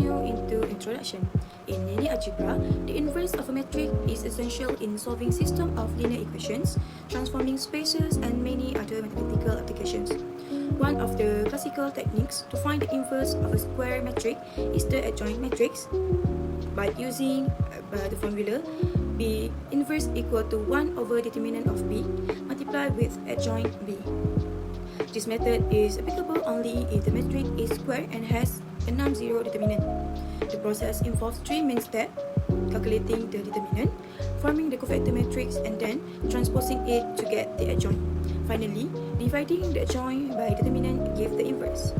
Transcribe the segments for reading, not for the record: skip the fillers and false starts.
continue into introduction. In linear algebra, the inverse of a matrix is essential in solving system of linear equations, transforming spaces, and many other mathematical applications. One of the classical techniques to find the inverse of a square matrix is the adjoint matrix. By using the formula B inverse equal to 1 over determinant of B multiplied with adjoint B. This method is applicable only if the matrix is square and has a non-zero determinant. The process involves three main steps: calculating the determinant, forming the cofactor matrix, and then transposing it to get the adjoint. Finally, dividing the adjoint by determinant gives the inverse.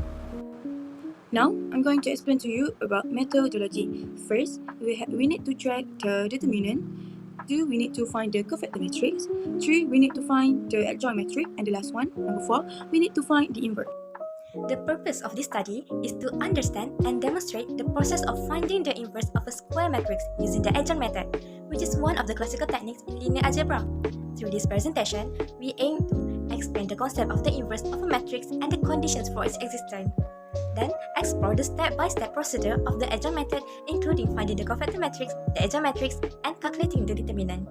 Now, I'm going to explain to you about methodology. First, we need to track the determinant. 2, we need to find the cofactor matrix. 3, we need to find the adjoint matrix. And the last one, number 4, we need to find the inverse. The purpose of this study is to understand and demonstrate the process of finding the inverse of a square matrix using the adjoint method, which is one of the classical techniques in linear algebra. Through this presentation, we aim to explain the concept of the inverse of a matrix and the conditions for its existence. Then, explore the step-by-step procedure of the adjoint method, including finding the cofactor matrix, the adjoint matrix, and calculating the determinant.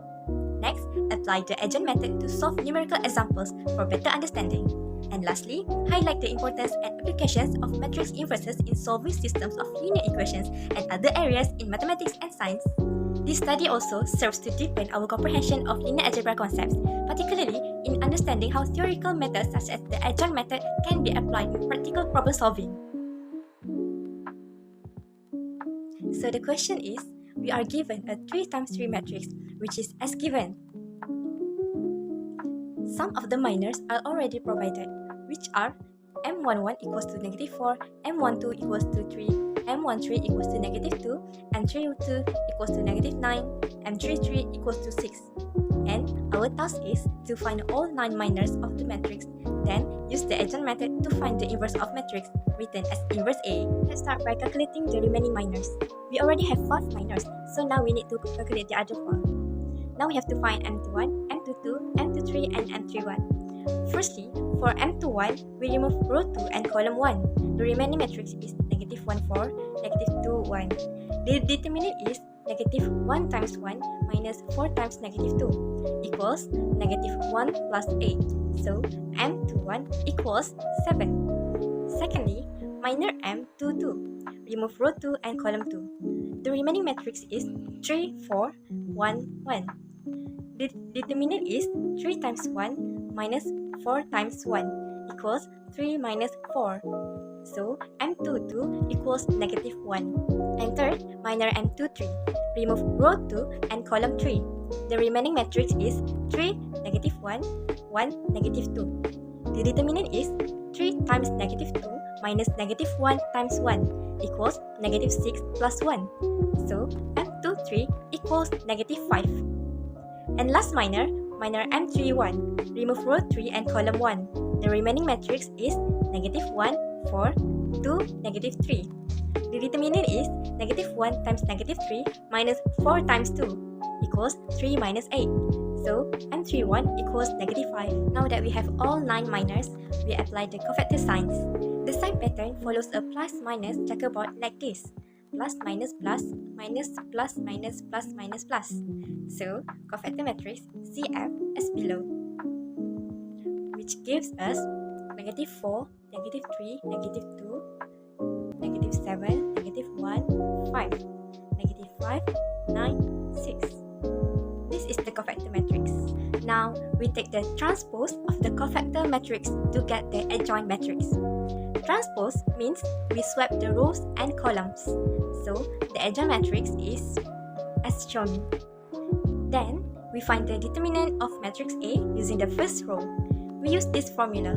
Next, apply the adjoint method to solve numerical examples for better understanding. And lastly, highlight the importance and applications of matrix inverses in solving systems of linear equations and other areas in mathematics and science. This study also serves to deepen our comprehension of linear algebra concepts, particularly in understanding how theoretical methods such as the adjoint method can be applied in practical problem solving. So the question is, we are given a 3 times 3 matrix, which is as given. Some of the minors are already provided, which are M11 equals to negative 4, M12 equals to 3, M13 equals to negative 2, M32 equals to negative 9, M33 equals to 6. And our task is to find all 9 minors of the matrix, then use the adjoint method to find the inverse of matrix, written as inverse A. Let's start by calculating the remaining minors. We already have 5 minors, so now we need to calculate the other 4. Now we have to find M21, M22, M23, and M31. Firstly, for M21, we remove row 2 and column 1. The remaining matrix is negative 1, 4, negative 2, 1. The determinant is negative 1 times 1 minus 4 times negative 2 equals negative 1 plus 8. So, M21 equals 7. Secondly, minor M22. Remove row 2 and column 2. The remaining matrix is 3, 4, 1, 1. The determinant is 3 times 1 minus 4 times 1 equals 3 minus 4. So, M22 equals negative 1. And third, minor M23. Remove row 2 and column 3. The remaining matrix is 3, negative 1, 1, negative 2. The determinant is 3 times negative 2 minus negative 1 times 1 equals negative 6 plus 1. So, M23 equals negative 5. And last minor M31. Remove row 3 and column 1. The remaining matrix is negative 1, 4, 2, negative 3. The determinant is negative 1 times negative 3 minus 4 times 2 equals 3 minus 8. So, M31 equals negative 5. Now that we have all 9 minors, we apply the cofactor signs. The sign pattern follows a plus-minus checkerboard like this. Plus, minus, plus, minus, plus, minus, plus, minus, plus. So, cofactor matrix CF is below, which gives us negative 4, negative 3, negative 2, negative 7, negative 1, 5, negative 5, 9, 6. This is the cofactor matrix. Now, we take the transpose of the cofactor matrix to get the adjoint matrix. Transpose means we swap the rows and columns. So, the adjoint matrix is as shown. Then, we find the determinant of matrix A using the first row. We use this formula: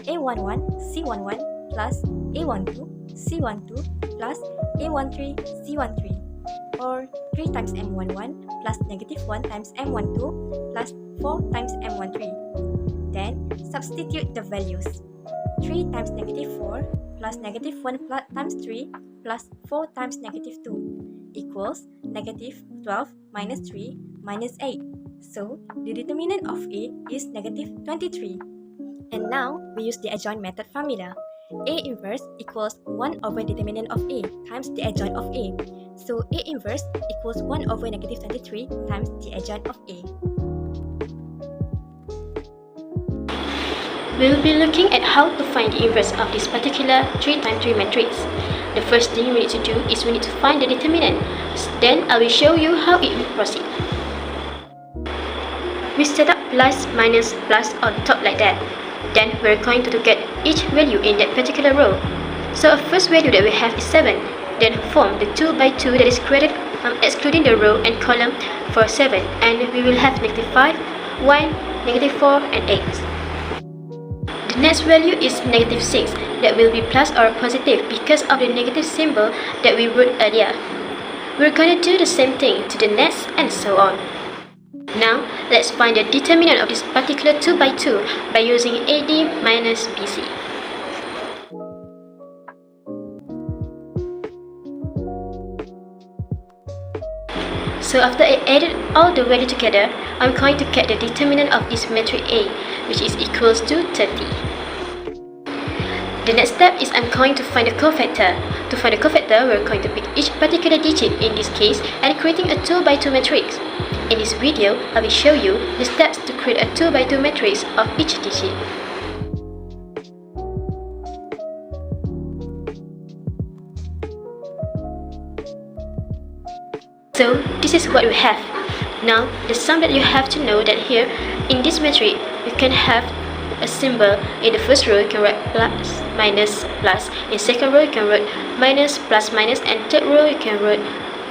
A11 C11 plus A12 C12 plus A13 C13, or 3 times M11 plus negative 1 times M12 plus 4 times M13. Then, substitute the values. 3 times negative 4 plus negative 1 times 3 plus 4 times negative 2 equals negative 12 minus 3 minus 8. So, the determinant of A is negative 23. And now, we use the adjoint method formula. A inverse equals 1 over determinant of A times the adjoint of A. So A inverse equals 1 over negative 23 times the adjoint of A. We'll be looking at how to find the inverse of this particular 3x3 matrix. The first thing we need to do is we need to find the determinant. Then I will show you how it will proceed. We set up plus, minus, plus on top like that. Then we're going to get each value in that particular row. So our first value that we have is 7. Then form the 2 by 2 that is created excluding the row and column for 7. And we will have negative 5, 1, negative 4 and 8. The next value is negative 6. That will be plus or positive because of the negative symbol that we wrote earlier. We're going to do the same thing to the next and so on. Now, let's find the determinant of this particular 2 by 2 by using AD minus BC. So after I added all the value together, I'm going to get the determinant of this matrix A, which is equals to 30. The next step is I'm going to find the cofactor. To find the cofactor, we're going to pick each particular digit in this case and creating a 2 by 2 matrix. In this video, I will show you the steps to create a 2 by 2 matrix of each digit. So this is what we have. Now, the sum that you have to know that here in this matrix, you can have a symbol. In the first row, you can write plus, minus, plus. In second row, you can write minus, plus, minus. And third row, you can write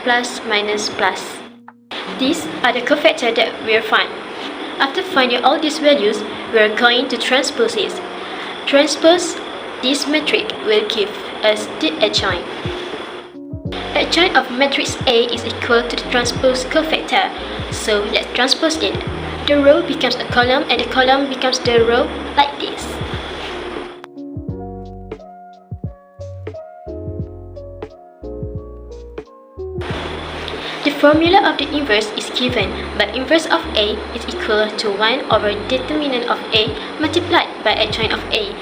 plus, minus, plus. These are the cofactors that we will find. After finding all these values, we are going to transpose it. Transpose this matrix will give us the adjoint. The adjoint of matrix A is equal to the transpose cofactor. So let's transpose it. The row becomes a column and the column becomes the row like this. The formula of the inverse is given, but inverse of A is equal to 1 over determinant of A multiplied by adjoint of A.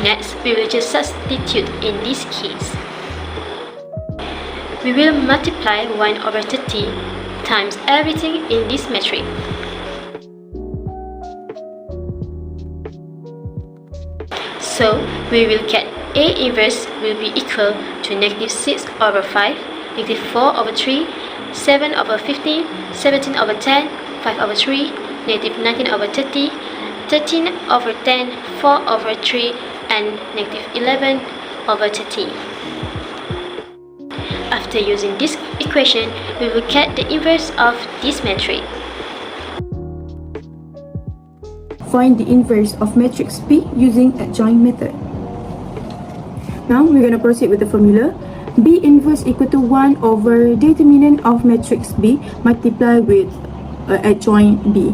Next, we will just substitute in this case. We will multiply 1 over 30 times everything in this matrix. So, we will get A inverse will be equal to negative 6 over 5, negative 4 over 3, 7 over 15, 17 over 10, 5 over 3, negative 19 over 30, 13 over 10, 4 over 3, and negative 11 over 30. After using this equation, we will get the inverse of this matrix. Find the inverse of matrix B using adjoint method. Now we're going to proceed with the formula. B inverse equal to 1 over determinant of matrix B multiplied with adjoint B.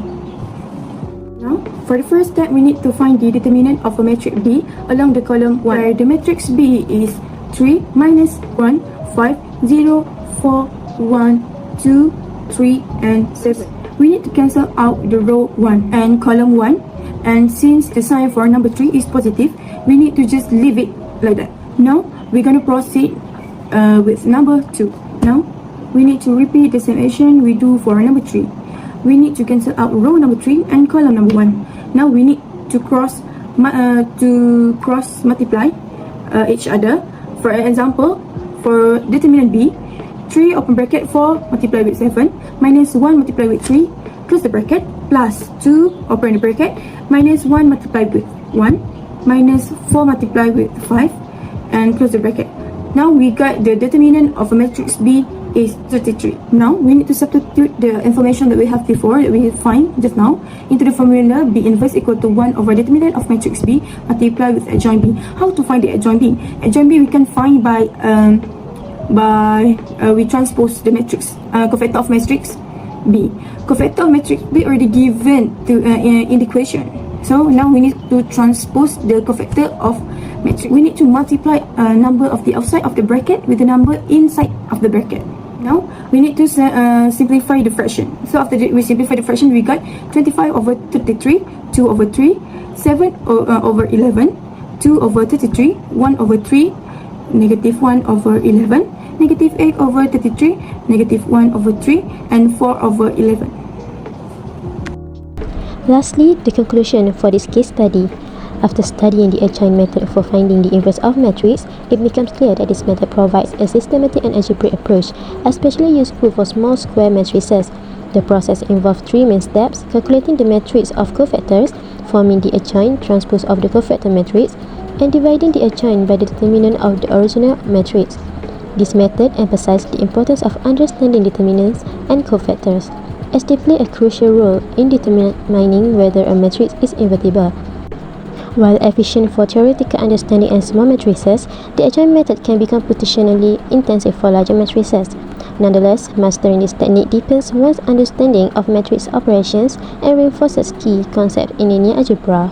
Now, for the first step, we need to find the determinant of a matrix B along the column 1, where the matrix B is 3, minus 1, 5, 0, 4, 1, 2, 3, and 7. We need to cancel out the row 1 and column 1, and since the sign for number 3 is positive, we need to just leave it like that. Now, we're going to proceed with number 2. Now, we need to repeat the same action we do for number 3. We need to cancel out row number 3 and column number 1. Now, we need to cross multiply each other. For example, for determinant B, 3 open bracket 4 multiplied with 7 minus 1 multiplied with 3 close the bracket plus 2 open the bracket minus 1 multiplied with 1 minus 4 multiplied with 5 and close the bracket. Now we got the determinant of a matrix B is 33. Now we need to substitute the information that we have before, that we find just now, into the formula B inverse equal to 1 over determinant of matrix B multiplied with adjoint B. How to find the adjoint B? Adjoint B we can find by we transpose the matrix cofactor of matrix B. Cofactor of matrix B already given to in the equation. So now we need to transpose the cofactor of matrix. We need to multiply number of the outside of the bracket with the number inside of the bracket. Now we need to simplify the fraction. So after we simplify the fraction, we got 25 over 33, 2 over 3, 7 over 11, 2 over 33, 1 over 3, negative 1 over 11, negative 8 over 33, negative 1 over 3, and 4 over 11. Lastly, the conclusion for this case study. After studying the Adjoint method for finding the inverse of matrix, it becomes clear that this method provides a systematic and algebraic approach, especially useful for small square matrices. The process involves three main steps: calculating the matrix of cofactors, forming the adjoint transpose of the cofactor matrix, and dividing the adjoint by the determinant of the original matrix. This method emphasizes the importance of understanding determinants and cofactors, as they play a crucial role in determining whether a matrix is invertible. While efficient for theoretical understanding and small matrices, the adjoint method can be computationally intensive for larger matrices. Nonetheless, mastering this technique deepens one's understanding of matrix operations and reinforces key concepts in linear algebra.